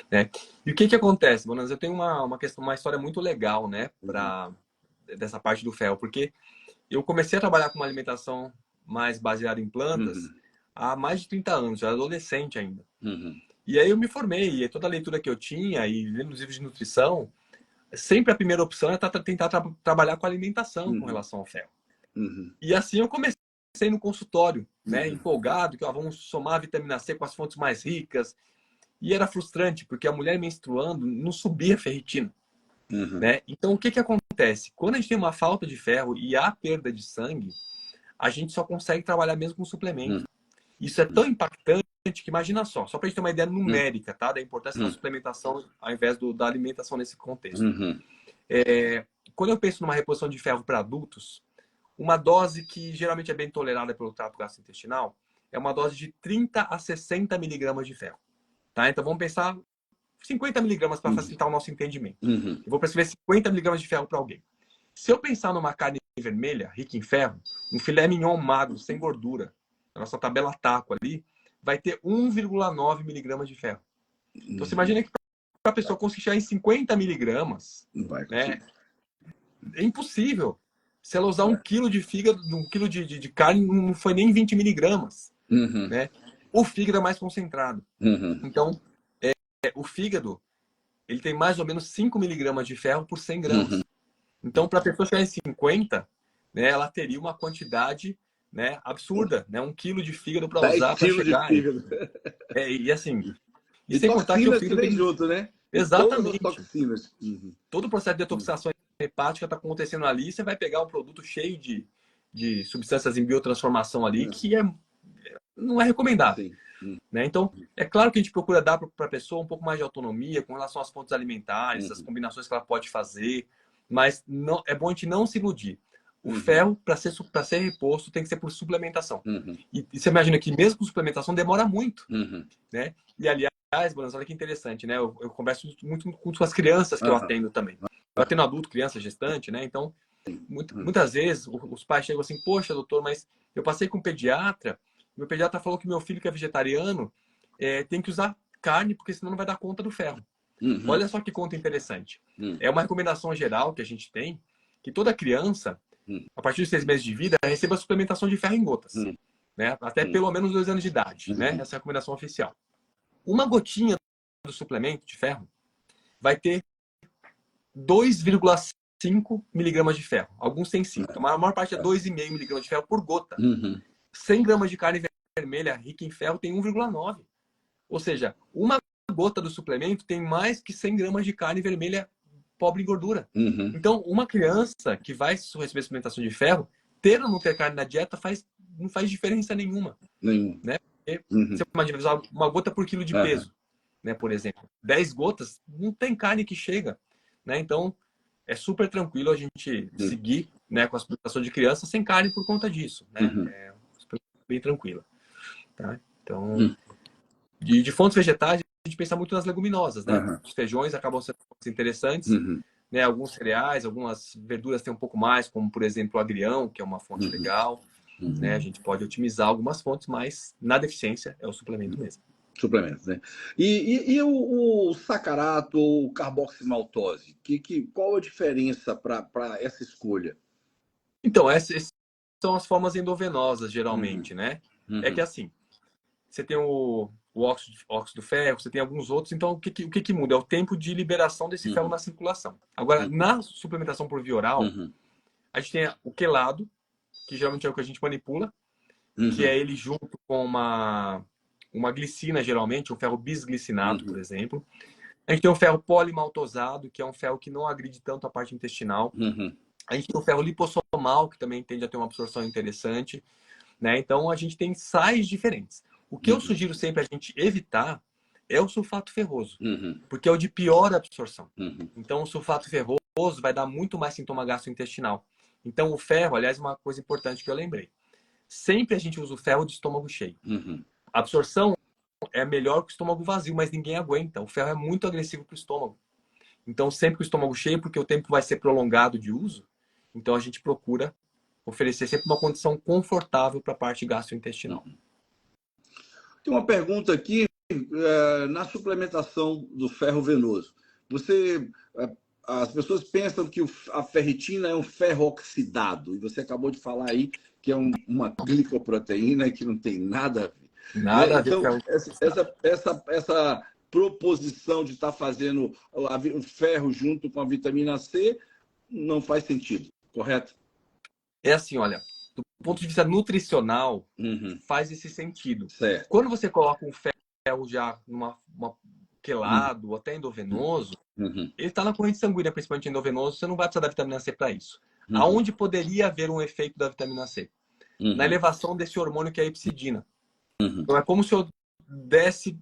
Né? E o que acontece, Bonas? Eu tenho uma história muito legal, né, para dessa parte do ferro, porque eu comecei a trabalhar com uma alimentação mais baseada em plantas há mais de 30 anos, eu era adolescente ainda. E aí eu me formei, e toda a leitura que eu tinha, e lendo os livros de nutrição, sempre a primeira opção é tentar trabalhar com alimentação com relação ao ferro. E assim eu comecei no consultório, né, empolgado, que vamos somar a vitamina C com as fontes mais ricas. E era frustrante, porque a mulher menstruando não subia ferritina. Né? Então, o que acontece? Quando a gente tem uma falta de ferro e há perda de sangue, a gente só consegue trabalhar mesmo com suplemento. Isso é tão impactante que, imagina só para a gente ter uma ideia numérica, tá? Da importância da suplementação ao invés da alimentação nesse contexto. Quando eu penso numa reposição de ferro para adultos, uma dose que geralmente é bem tolerada pelo trato gastrointestinal é uma dose de 30 a 60 miligramas de ferro. Tá? Então vamos pensar 50 miligramas para facilitar o nosso entendimento. Eu vou prescrever 50 miligramas de ferro para alguém. Se eu pensar numa carne vermelha, rica em ferro, um filé mignon magro, sem gordura, a nossa tabela taco ali, vai ter 1,9 miligramas de ferro. Então você imagina que para a pessoa conseguir chegar em 50 miligramas, né, é impossível. Se ela usar 1 quilo de fígado, 1 quilo de carne, não foi nem 20 miligramas. Né? O fígado é mais concentrado. Então, o fígado, ele tem mais ou menos 5 miligramas de ferro por 100 gramas. Então, para a pessoa chegar em 50, né, ela teria uma quantidade, né, absurda, né? 1 quilo de fígado para usar para chegar. De fígado. E assim, e sem contar que o fígado tem junto, né? Exatamente. Todas as toxinas. Todo o processo de detoxificação hepática está acontecendo ali, você vai pegar um produto cheio de substâncias em biotransformação ali, que não é recomendável. Né? Então, é claro que a gente procura dar para a pessoa um pouco mais de autonomia com relação às fontes alimentares, as combinações que ela pode fazer, mas não, é bom a gente não se iludir. O ferro, para ser reposto, tem que ser por suplementação. E você imagina que mesmo com suplementação demora muito. Né? E aliás, Bonas, olha que interessante, né? Eu converso muito com as crianças que eu atendo também. Eu atendo adulto, criança, gestante, né? Então, muitas vezes os pais chegam assim, poxa, doutor, mas eu passei com um pediatra, meu pediatra falou que meu filho que é vegetariano tem que usar carne, porque senão não vai dar conta do ferro. Olha só que conta interessante. É uma recomendação geral que a gente tem, que toda criança, a partir de 6 meses de vida, receba suplementação de ferro em gotas. Né? Até pelo menos 2 anos de idade. Né? Essa é a recomendação oficial. Uma gotinha do suplemento de ferro vai ter 2,5 miligramas de ferro. Alguns têm 5. Então, a maior parte é 2,5 miligramas de ferro por gota. 100 gramas de carne vermelha rica em ferro tem 1,9. Ou seja, uma gota do suplemento tem mais que 100 gramas de carne vermelha pobre em gordura. Então, uma criança que vai receber suplementação de ferro, ter ou não ter carne na dieta não faz diferença nenhuma. Né? Você pode usar uma gota por quilo de peso, né, por exemplo. 10 gotas, não tem carne que chega. Né? Então, é super tranquilo a gente seguir, né, com a suplementação de criança sem carne por conta disso. Né? Bem tranquila. Tá? Então, de fontes vegetais, a gente pensa muito nas leguminosas. Né? Os feijões acabam sendo interessantes. Né? Alguns cereais, algumas verduras têm um pouco mais, como, por exemplo, o agrião, que é uma fonte legal. Né? A gente pode otimizar algumas fontes, mas na deficiência é o suplemento mesmo. Suplementos, né? E o sacarato ou carboximaltose? Qual a diferença para essa escolha? Então, essas são as formas endovenosas, geralmente, né? É que assim, você tem o óxido do ferro, você tem alguns outros, então o que muda? É o tempo de liberação desse ferro na circulação. Agora, na suplementação por via oral, a gente tem o quelado, que geralmente é o que a gente manipula, que é ele junto com uma glicina, geralmente, um ferro bisglicinato, por exemplo. A gente tem o ferro polimaltosado, que é um ferro que não agride tanto a parte intestinal. A gente tem o ferro lipossomal, que também tende a ter uma absorção interessante. Né? Então, a gente tem sais diferentes. O que eu sugiro sempre a gente evitar é o sulfato ferroso, porque é o de pior absorção. Então, o sulfato ferroso vai dar muito mais sintoma gastrointestinal. Então, o ferro, aliás, uma coisa importante que eu lembrei. Sempre a gente usa o ferro de estômago cheio. A absorção é melhor que o estômago vazio, mas ninguém aguenta. O ferro é muito agressivo para o estômago. Então, sempre com o estômago cheio, porque o tempo vai ser prolongado de uso, então a gente procura oferecer sempre uma condição confortável para a parte gastrointestinal. Tem uma pergunta aqui, na suplementação do ferro venoso. Você as pessoas pensam que a ferritina é um ferro oxidado, e você acabou de falar aí que é uma glicoproteína que não tem nada a ver. Né? Nada a ver Então, com essa proposição de estar fazendo o ferro junto com a vitamina C não faz sentido, correto? É assim, olha, do ponto de vista nutricional, Uhum. faz esse sentido. Certo. Quando você coloca um ferro já numa Uhum. quelado ou até endovenoso, Uhum. ele está na corrente sanguínea, principalmente endovenoso, você não vai precisar da vitamina C para isso. Uhum. Aonde poderia haver um efeito da vitamina C? Na Uhum. elevação desse hormônio que é a epsidina. Uhum. Então é como se eu desse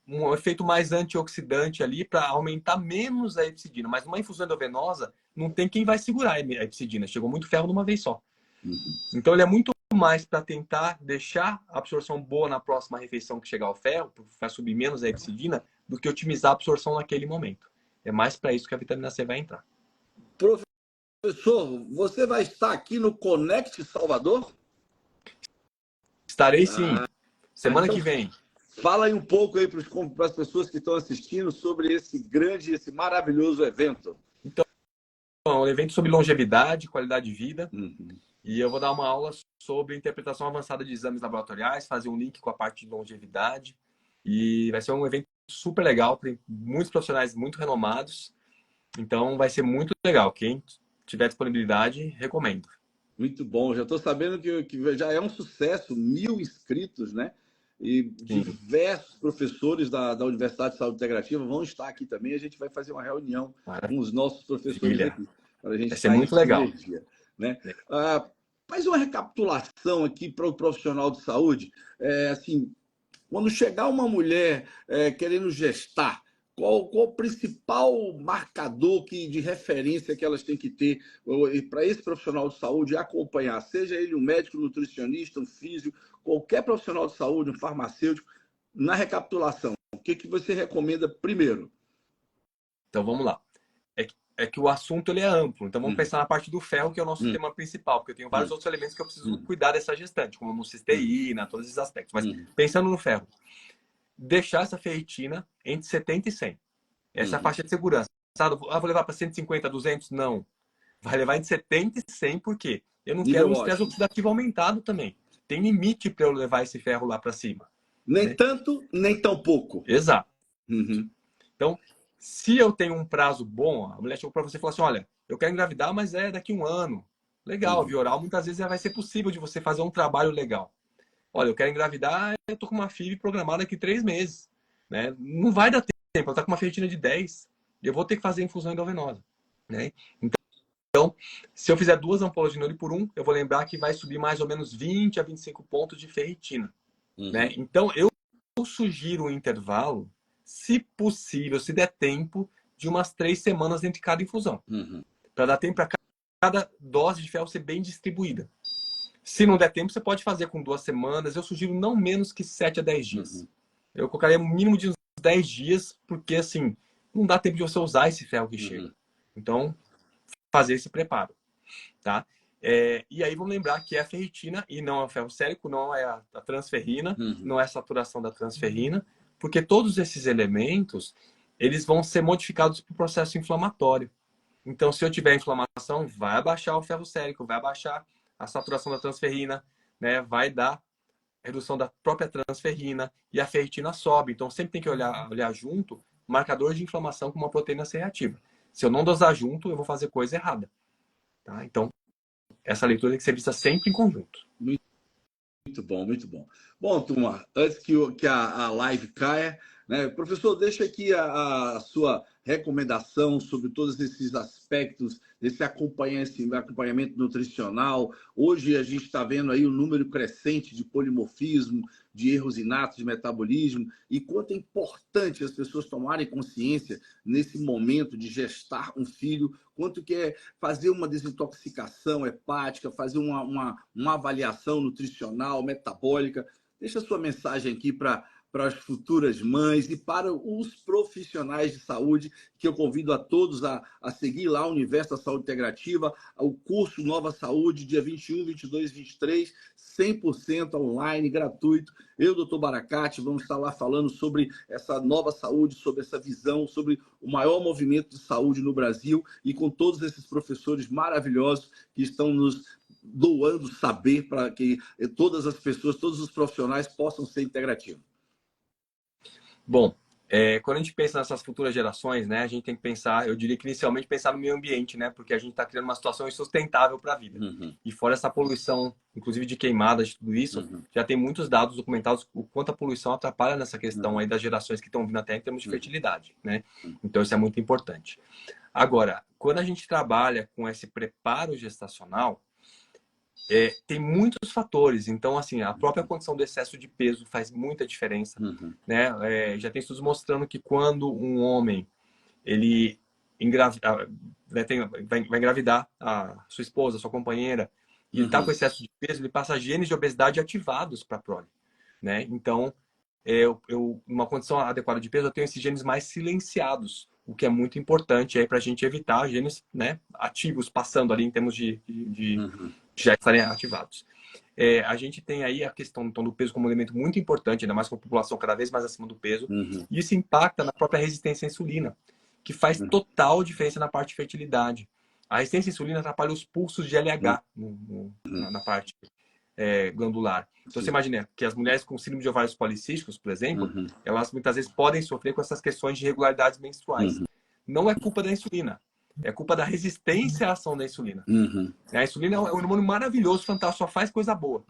um efeito mais antioxidante ali para aumentar menos a epsidina. Mas numa infusão endovenosa, não tem quem vai segurar a epsidina. Chegou muito ferro de uma vez só. Uhum. Então ele é muito mais para tentar deixar a absorção boa na próxima refeição que chegar o ferro, para subir menos a epsidina, do que otimizar a absorção naquele momento. É mais para isso que a vitamina C vai entrar. Professor, você vai estar aqui no Conect Salvador? Estarei sim. Semana então, que vem. fala aí um pouco aí para as pessoas que estão assistindo sobre esse maravilhoso evento. Então, é um evento sobre longevidade, qualidade de vida. Uhum. E eu vou dar uma aula sobre interpretação avançada de exames laboratoriais, fazer um link com a parte de longevidade. E vai ser um evento super legal, tem muitos profissionais muito renomados. Então vai ser muito legal. Quem tiver disponibilidade, recomendo. Muito bom. Já estou sabendo que já é um sucesso, 1.000 inscritos, né? E Sim. diversos professores da Universidade de Saúde Integrativa vão estar aqui também. A gente vai fazer uma reunião com os nossos professores aqui, para a gente vai ser estar muito em legal. sinergia, né? Faz uma recapitulação aqui para o profissional de saúde. Assim, quando chegar uma mulher querendo gestar, qual o principal marcador de referência que elas têm que ter para esse profissional de saúde acompanhar? Seja ele um médico, um nutricionista, um físio, qualquer profissional de saúde, um farmacêutico, na recapitulação, o que você recomenda primeiro? Então vamos lá. É que o assunto ele é amplo. Então vamos pensar na parte do ferro, que é o nosso tema principal, porque eu tenho vários outros elementos que eu preciso cuidar dessa gestante, como cisteína, todos esses aspectos. Mas pensando no ferro, deixar essa ferritina entre 70 e 100. Essa é a faixa de segurança. Vou levar para 150, 200? Não. Vai levar entre 70 e 100, por quê? Eu não quero um estresse oxidativo aumentado também. Tem limite para eu levar esse ferro lá para cima. Nem tanto, nem tão pouco. Exato. Então, se eu tenho um prazo bom, a mulher chegou para você e falou assim, olha, eu quero engravidar, mas é daqui a um ano. Legal, via oral, muitas vezes vai ser possível de você fazer um trabalho legal. Olha, eu quero engravidar, eu tô com uma FIV programada daqui 3 meses. Né? Não vai dar tempo, ela tá com uma ferritina de 10. Eu vou ter que fazer infusão endovenosa. Né? Então, se eu fizer 2 ampolas de Nori por 1, eu vou lembrar que vai subir mais ou menos 20 a 25 pontos de ferritina. Né? Então, eu sugiro um intervalo, se possível, se der tempo, de umas 3 semanas entre cada infusão. Para dar tempo para cada dose de ferro ser bem distribuída. Se não der tempo, você pode fazer com 2 semanas. Eu sugiro não menos que 7 a 10 dias. Eu colocaria um mínimo de uns 10 dias, porque assim, não dá tempo de você usar esse ferro que chega. Então, fazer esse preparo. Tá? E aí vamos lembrar que é a ferritina e não é o ferro sérico, não é a transferrina, não é a saturação da transferrina, porque todos esses elementos, eles vão ser modificados por processo inflamatório. Então, se eu tiver inflamação, vai abaixar o ferro sérico, vai abaixar a saturação da transferrina, né? Vai dar redução da própria transferrina e a ferritina sobe. Então, sempre tem que olhar junto marcador de inflamação com uma proteína C reativa. Se eu não dosar junto, eu vou fazer coisa errada. Tá? Então, essa leitura tem que ser vista sempre em conjunto. Muito bom, muito bom. Bom, turma, antes que a live caia, né, professor, deixa aqui a sua recomendação sobre todos esses aspectos desse acompanhamento nutricional. Hoje a gente está vendo aí um número crescente de polimorfismo, de erros inatos de metabolismo, e quanto é importante as pessoas tomarem consciência nesse momento de gestar um filho, quanto que é fazer uma desintoxicação hepática, fazer uma avaliação nutricional, metabólica. Deixa a sua mensagem aqui para para as futuras mães e para os profissionais de saúde, que eu convido a todos a seguir lá o Universo da Saúde Integrativa, o curso Nova Saúde, dia 21, 22, 23, 100% online, gratuito. Eu, doutor Baracate, vamos estar lá falando sobre essa nova saúde, sobre essa visão, sobre o maior movimento de saúde no Brasil e com todos esses professores maravilhosos que estão nos doando saber para que todas as pessoas, todos os profissionais possam ser integrativos. Bom, quando a gente pensa nessas futuras gerações, né, a gente tem que pensar, eu diria que inicialmente pensar no meio ambiente, né, porque a gente está criando uma situação insustentável para a vida. E fora essa poluição, inclusive de queimadas, de tudo isso, já tem muitos dados documentados o quanto a poluição atrapalha nessa questão aí das gerações que estão vindo até em termos de fertilidade, né? Então isso é muito importante. Agora, quando a gente trabalha com esse preparo gestacional, tem muitos fatores. Então, assim, a própria condição do excesso de peso faz muita diferença, né? Já tem estudos mostrando que quando um homem ele vai engravidar a sua esposa, a sua companheira, e ele está com excesso de peso, ele passa genes de obesidade ativados para a prole, né? Então, numa condição adequada de peso, eu tenho esses genes mais silenciados, o que é muito importante para a gente evitar genes, né, ativos passando ali em termos de já estarem ativados. A gente tem aí a questão então, do peso como um elemento muito importante, ainda mais com a população cada vez mais acima do peso, e isso impacta na própria resistência à insulina, que faz total diferença na parte de fertilidade. A resistência à insulina atrapalha os pulsos de LH na parte glandular. Então, você imagina que as mulheres com síndrome de ovários policísticos, por exemplo, elas muitas vezes podem sofrer com essas questões de irregularidades menstruais. Não é culpa da insulina, é culpa da resistência à ação da insulina. A insulina é um hormônio maravilhoso, fantástico, só faz coisa boa.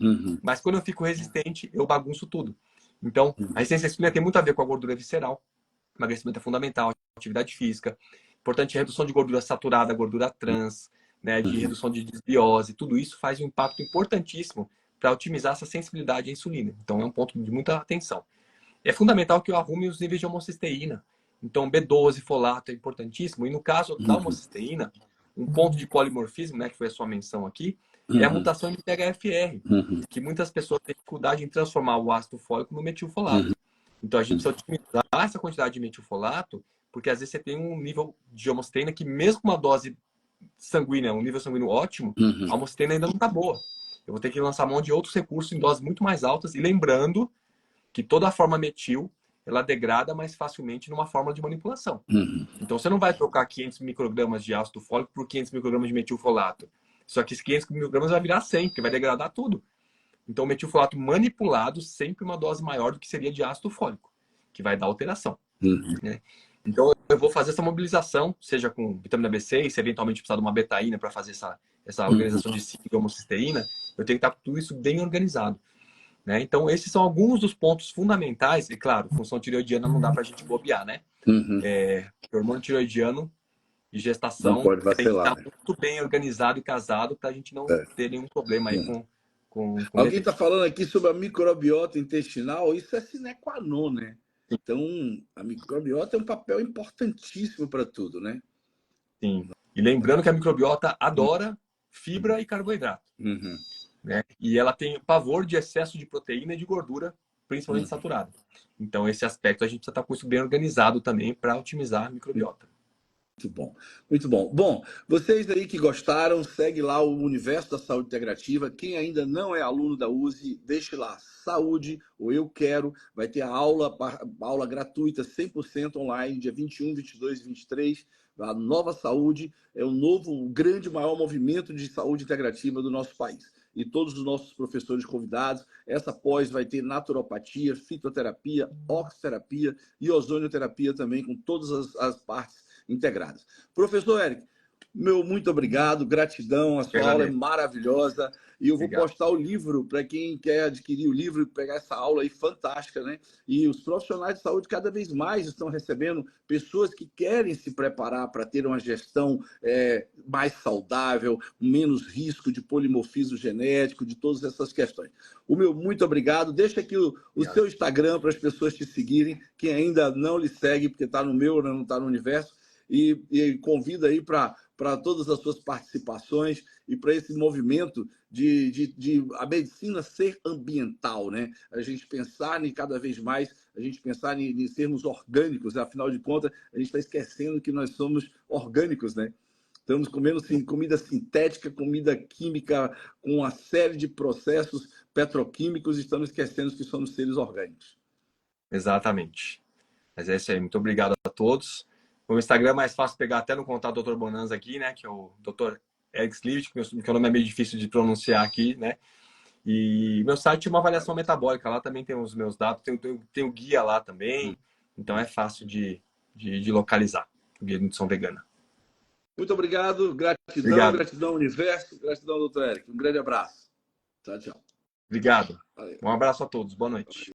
Mas quando eu fico resistente, eu bagunço tudo. Então, a resistência à insulina tem muito a ver com a gordura visceral. Emagrecimento é fundamental, atividade física. Importante, redução de gordura saturada, gordura trans, né, de redução de desbiose. Tudo isso faz um impacto importantíssimo para otimizar essa sensibilidade à insulina. Então, é um ponto de muita atenção. É fundamental que eu arrume os níveis de homocisteína. Então, B12, folato é importantíssimo. E no caso da homocisteína, um ponto de polimorfismo, né, que foi a sua menção aqui, é a mutação de THFR, que muitas pessoas têm dificuldade em transformar o ácido fólico no metilfolato. Então, a gente precisa otimizar essa quantidade de metilfolato, porque às vezes você tem um nível de homocisteína que, mesmo com uma dose sanguínea, um nível sanguíneo ótimo, a homocisteína ainda não está boa. Eu vou ter que lançar mão de outros recursos em doses muito mais altas. E lembrando que toda a forma metil, ela degrada mais facilmente numa fórmula de manipulação. Então, você não vai trocar 500 microgramas de ácido fólico por 500 microgramas de metilfolato. Só que esses 500 microgramas vai virar 100, porque vai degradar tudo. Então, o metilfolato manipulado sempre uma dose maior do que seria de ácido fólico, que vai dar alteração. Né? Então, eu vou fazer essa mobilização, seja com vitamina B6, se eventualmente precisar de uma betaína para fazer essa organização de ciclo de homocisteína, eu tenho que estar com tudo isso bem organizado. Né? Então, esses são alguns dos pontos fundamentais. E, claro, função tireoidiana não dá para a gente bobear, né? O hormônio tireoidiano e gestação não pode vacilar, tem que estar né? muito bem organizado e casado para a gente não ter nenhum problema aí com Alguém está falando aqui sobre a microbiota intestinal, isso é sine qua non, né? Então, a microbiota tem um papel importantíssimo para tudo, né? Sim. E lembrando que a microbiota adora fibra e carboidrato. Né? E ela tem pavor de excesso de proteína e de gordura, principalmente saturada. Então, esse aspecto a gente precisa estar com isso bem organizado também para otimizar a microbiota. Muito bom, muito bom. Bom, vocês aí que gostaram, segue lá o Universo da Saúde Integrativa. Quem ainda não é aluno da USE, deixe lá Saúde, ou Eu Quero. Vai ter a aula gratuita, 100% online, dia 21, 22 e 23. A Nova Saúde é o grande, maior movimento de saúde integrativa do nosso país. E todos os nossos professores convidados. Essa pós vai ter naturopatia, fitoterapia, oxiterapia e ozonioterapia também, com todas as partes integradas. Professor Eric, meu muito obrigado, gratidão, a sua aula é maravilhosa e eu vou postar o livro para quem quer adquirir o livro e pegar essa aula aí fantástica, né? E os profissionais de saúde cada vez mais estão recebendo pessoas que querem se preparar para ter uma gestão mais saudável, menos risco de polimorfismo genético, de todas essas questões. O meu muito obrigado. Deixa aqui o seu Instagram para as pessoas te seguirem, quem ainda não lhe segue, porque está no meu, não está no Universo. E convida aí para para todas as suas participações e para esse movimento de a medicina ser ambiental, né? A gente pensar em cada vez mais, a gente pensar em sermos orgânicos, né? Afinal de contas, a gente está esquecendo que nós somos orgânicos, né? Estamos comendo sim, comida sintética, comida química, com uma série de processos petroquímicos, e estamos esquecendo que somos seres orgânicos. Exatamente. Mas é isso aí. Muito obrigado a todos. O Instagram é mais fácil pegar até no contato do Dr. Bonanza aqui, né? Que é o Dr. Eric Slivik, que o nome é meio difícil de pronunciar aqui, né? E meu site é uma avaliação metabólica. Lá também tem os meus dados. Tem o guia lá também. Então é fácil de localizar. O guia de nutrição vegana. Muito obrigado. Gratidão, Obrigado. gratidão, universo. Gratidão, doutor Eric. Um grande abraço. Tchau, tchau. Obrigado. Valeu. Um abraço a todos. Boa noite.